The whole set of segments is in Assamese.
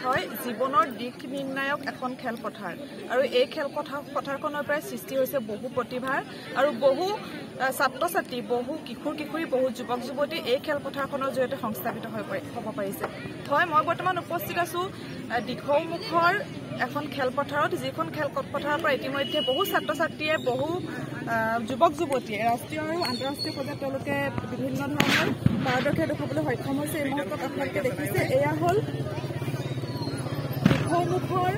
হয় জীৱনৰ দিশ নিৰ্ণায়ক এখন খেলপথাৰ আৰু এই খেলপথাৰখনৰ পৰাই সৃষ্টি হৈছে বহু প্ৰতিভাৰ আৰু বহু ছাত্ৰ ছাত্ৰী বহু কিশোৰ কিশোৰী বহু যুৱক যুৱতী এই খেলপথাৰখনৰ জৰিয়তে সংস্থাপিত হ'ব পাৰিছে হয় মই বৰ্তমান উপস্থিত আছো দিখৌমুখৰ এখন খেলপথাৰত যিখন খেলপথাৰৰ পৰা ইতিমধ্যে বহু ছাত্ৰ ছাত্ৰীয়ে বহু যুৱক যুৱতীয়ে ৰাষ্ট্ৰীয় আৰু আন্তঃৰাষ্ট্ৰীয় পৰ্যায়ত তেওঁলোকে বিভিন্ন ধৰণৰ পাৰদৰ্শিতা দেখুৱাবলৈ সক্ষম হৈছে এই মুহূৰ্তত আপোনালোকে দেখিছে এয়া হ'ল দিখৌমুখৰ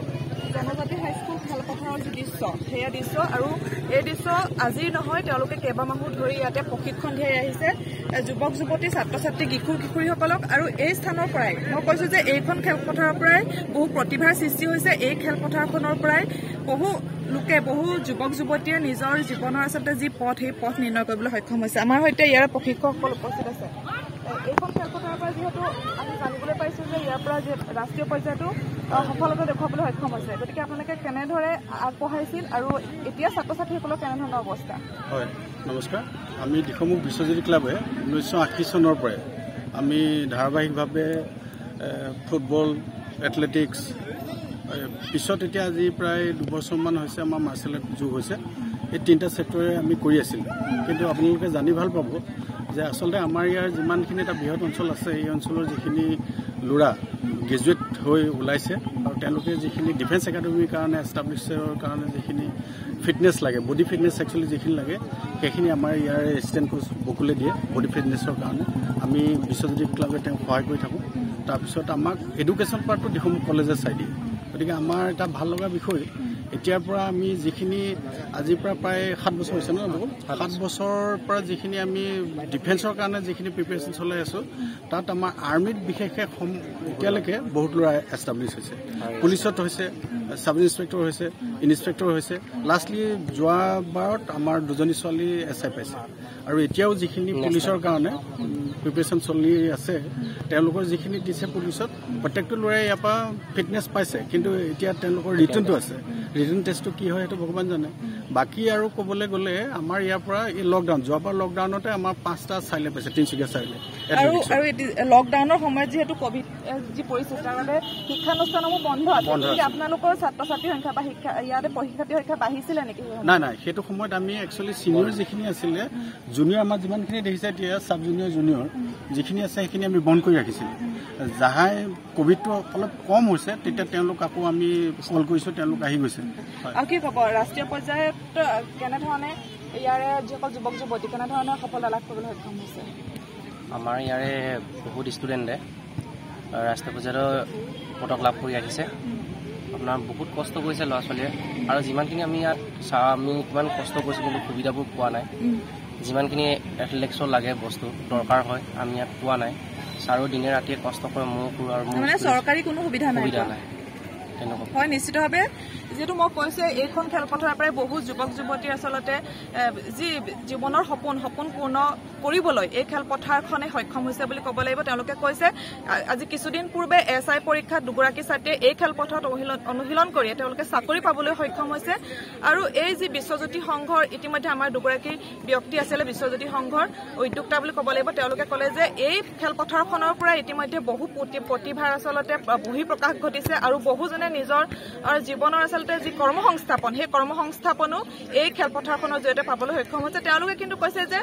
জনজাতি হাইস্কুল খেলপথাৰৰ যি দৃশ্য সেয়া দৃশ্য আৰু এই দৃশ্য আজি নহয় তেওঁলোকে কেইবামাহো ধৰি ইয়াতে প্ৰশিক্ষণ দিয়াই আহিছে যুৱক যুৱতী ছাত্ৰ ছাত্ৰী কিশোৰ কিশোৰীসকলক আৰু এই স্থানৰ পৰাই মই কৈছোঁ যে এইখন খেলপথাৰৰ পৰাই বহু প্ৰতিভাৰ সৃষ্টি হৈছে এই খেলপথাৰখনৰ পৰাই বহু লোকে বহু যুৱক যুৱতীয়ে নিজৰ জীৱনৰ আচলতে যি পথ সেই পথ নিৰ্ণয় কৰিবলৈ সক্ষম হৈছে আমাৰ সৈতে ইয়াৰ প্ৰশিক্ষকসকল উপস্থিত আছে এইখন খেলপথাৰৰ পৰা যিহেতু আমি জানিবলৈ পাইছোঁ যে ইয়াৰ পৰা ৰাষ্ট্ৰীয় পৰ্যায়তো সফলতা দেখুৱাবলৈ সক্ষম হৈছে গতিকে আপোনালোকে কেনেদৰে আগবঢ়াইছিল আৰু এতিয়া ছাত্ৰ ছাত্ৰীসকলৰ কেনেধৰণৰ অৱস্থা হয় নমস্কাৰ আমি দিখৌমুখ বিশ্বজ্যোতি ক্লাবে 1980 চনৰ পৰাই আমি ধাৰাবাহিকভাৱে ফুটবল এথলেটিক্স পিছত এতিয়া আজি প্ৰায় 2 বছৰমান হৈছে আমাৰ মাৰ্চেল আৰ্ট যোগ হৈছে এই তিনিটা ছেক্টৰে আমি কৰি আছিলোঁ কিন্তু আপোনালোকে জানি ভাল পাব যে আচলতে আমাৰ ইয়াৰ যিমানখিনি এটা বৃহৎ অঞ্চল আছে এই অঞ্চলৰ যিখিনি ল'ৰা গ্ৰেজুৱেট হৈ ওলাইছে আৰু তেওঁলোকে যিখিনি ডিফেন্স একাডেমীৰ কাৰণে এষ্টাব্লিছৰ কাৰণে যিখিনি ফিটনেছ লাগে বডি ফিটনেছ একচুৱেলি যিখিনি লাগে সেইখিনি আমাৰ ইয়াৰ এছিষ্টেণ্ট কোচ বকুলে দিয়ে বডি ফিটনেছৰ কাৰণে আমি বিশ্বজ্যোতি ক্লাবে তেওঁক সহায় কৰি থাকোঁ তাৰপিছত আমাক এডুকেশ্যন পাৰ্টটো দিখৌমুখ কলেজে চাই দিয়ে গতিকে আমাৰ এটা ভাল লগা বিষয় এতিয়াৰ পৰা আমি যিখিনি আজিৰ পৰা প্ৰায় 7 বছৰ হৈছে ন 7 বছৰৰ পৰা যিখিনি আমি ডিফেন্সৰ কাৰণে যিখিনি প্ৰিপেৰেশ্যন চলাই আছোঁ তাত আমাৰ আৰ্মিত বিশেষকৈ এতিয়ালৈকে বহুত ল'ৰা এষ্টাব্লিছ হৈছে পুলিচত হৈছে ছাব ইনস্পেক্টৰ হৈছে ইনস্পেক্টৰ হৈছে লাষ্টলি যোৱাবাৰত আমাৰ 2জনী ছোৱালী SI পাইছে আৰু এতিয়াও যিখিনি পুলিচৰ কাৰণে প্ৰিপেৰেশ্যন চলি আছে তেওঁলোকৰ যিখিনি দিছে পুলিচত প্ৰত্যেকটো ল'ৰাই ইয়াৰ পৰা ফিটনেছ পাইছে কিন্তু এতিয়া তেওঁলোকৰ ৰিটাৰ্ণটো আছে ৰিটাৰ্ণ টেষ্টটো কি হয় সেইটো ভগৱান জানে বাকী আৰু ক'বলৈ গ'লে আমাৰ ইয়াৰ পৰা এই লকডাউন যোৱাবাৰ লকডাউনতে আমাৰ 5টা চাইলে পাইছে তিনিচুকীয়া চাইলে আৰু লকডাউনৰ সময়ত যিহেতু কোভিড যি পৰিস্থিতি তাৰ বাবে শিক্ষানুষ্ঠানসমূহ বন্ধ আছে গতিকে আপোনালোকৰ ছাত্ৰ ছাত্ৰীৰ সংখ্যা বা শিক্ষা ইয়াতে পৰীক্ষাৰ্থীৰ সংখ্যা বাঢ়িছিলে নেকি নাই সেইটো সময়ত আমি একচুৱেলি ছিনিয়ৰ যিখিনি আছিলে জুনিয়ৰ আমাৰ যিমানখিনি দেখিছে এতিয়া চাব জুনিয়ৰ জুনিয়ৰ যিখিনি আছে সেইখিনি আমি বন্ধ কৰি ৰাখিছিলোঁ যাহাই কোভিডটো অলপ কম হৈছে তেতিয়া তেওঁলোক আকৌ আমি কল কৰিছোঁ তেওঁলোক আহি গৈছে আৰু কি ক'ব ৰাষ্ট্ৰীয় পৰ্যায়ত কেনেধৰণে ইয়াৰে যিসকল যুৱক যুৱতী কেনেধৰণৰ সফলতা লাভ কৰিবলৈ সক্ষম হৈছে আমাৰ ইয়াৰে বহুত ষ্টুডেণ্টে ৰাষ্ট্ৰীয় পৰ্যায়ত পদক লাভ কৰি আহিছে আপোনাৰ বহুত কষ্ট কৰিছে ল'ৰা ছোৱালীয়ে আৰু যিমানখিনি আমি ইয়াত আমি কিমান কষ্ট কৰিছোঁ কিন্তু সুবিধাবোৰ পোৱা নাই যিমানখিনি এথলেটিক্সৰ লাগে বস্তু দৰকাৰ হয় আমি ইয়াত পোৱা নাই ছাৰো দিনে ৰাতিয়ে কষ্ট কৰে মোৰ আৰু মানে চৰকাৰী কোনো সুবিধা নাই হয় নিশ্চিতভাৱে যেহেতু মই কৈছোঁ এইখন খেলপথাৰৰ পৰাই বহু যুৱক যুৱতীৰ আচলতে যি জীৱনৰ সপোন পূৰ্ণ কৰিবলৈ এই খেলপথাৰখনে সক্ষম হৈছে বুলি ক'ব লাগিব তেওঁলোকে কৈছে আজি কিছুদিন পূৰ্বে SI পৰীক্ষাত 2গৰাকী ছাত্ৰীয়ে এই খেলপথাৰত অনুশীলন কৰি তেওঁলোকে চাকৰি পাবলৈ সক্ষম হৈছে আৰু এই যি বিশ্বজ্যোতি সংঘৰ ইতিমধ্যে আমাৰ 2গৰাকী ব্যক্তি আছিলে বিশ্বজ্যোতি সংঘৰ উদ্যোক্তা বুলি ক'ব লাগিব তেওঁলোকে ক'লে যে এই খেলপথাৰখনৰ পৰা ইতিমধ্যে বহু প্ৰতিভাৰ আচলতে বহিঃপ্ৰকাশ ঘটিছে আৰু বহুজনে নিজৰ জীৱনৰ আচলতে যি কৰ্মসংস্থাপন সেই কৰ্মসংস্থাপনো এই খেলপথাৰখনৰ জৰিয়তে পাবলৈ সক্ষম হৈছে তেওঁলোকে কিন্তু কৈছে যে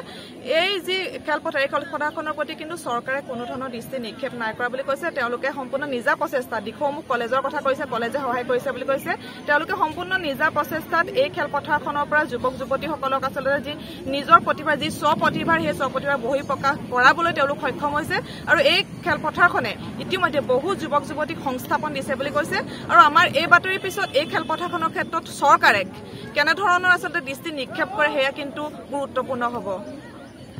এই যি খেলপথাৰ এই খেলপথাৰখনৰ প্ৰতি কিন্তু চৰকাৰে কোনো ধৰণৰ দৃষ্টি নিক্ষেপ নাই কৰা বুলি কৈছে তেওঁলোকে সম্পূৰ্ণ নিজা প্ৰচেষ্টা দিখৌমুখ কলেজৰ কথা কৈছে কলেজে সহায় কৰিছে বুলি কৈছে তেওঁলোকে সম্পূৰ্ণ নিজা প্ৰচেষ্টাত এই খেলপথাৰখনৰ পৰা যুৱক যুৱতীসকলক আচলতে যি নিজৰ প্ৰতিভা যি স্বপ্ৰতিভাৰ সেই স্বপ্ৰতিভাৰ বহিঃপ্ৰকাশ কৰাবলৈ তেওঁলোক সক্ষম হৈছে আৰু এই খেলপথাৰখনে ইতিমধ্যে বহু যুৱক যুৱতীক সংস্থাপন দিছে বুলি কৈছে আৰু আমাৰ এই বাতৰিৰ পিছত এই খেলপথাৰখনৰ ক্ষেত্ৰত চৰকাৰে কেনেধৰণৰ আচলতে দৃষ্টি নিক্ষেপ কৰে সেয়া কিন্তু গুৰুত্বপূৰ্ণ হ'ব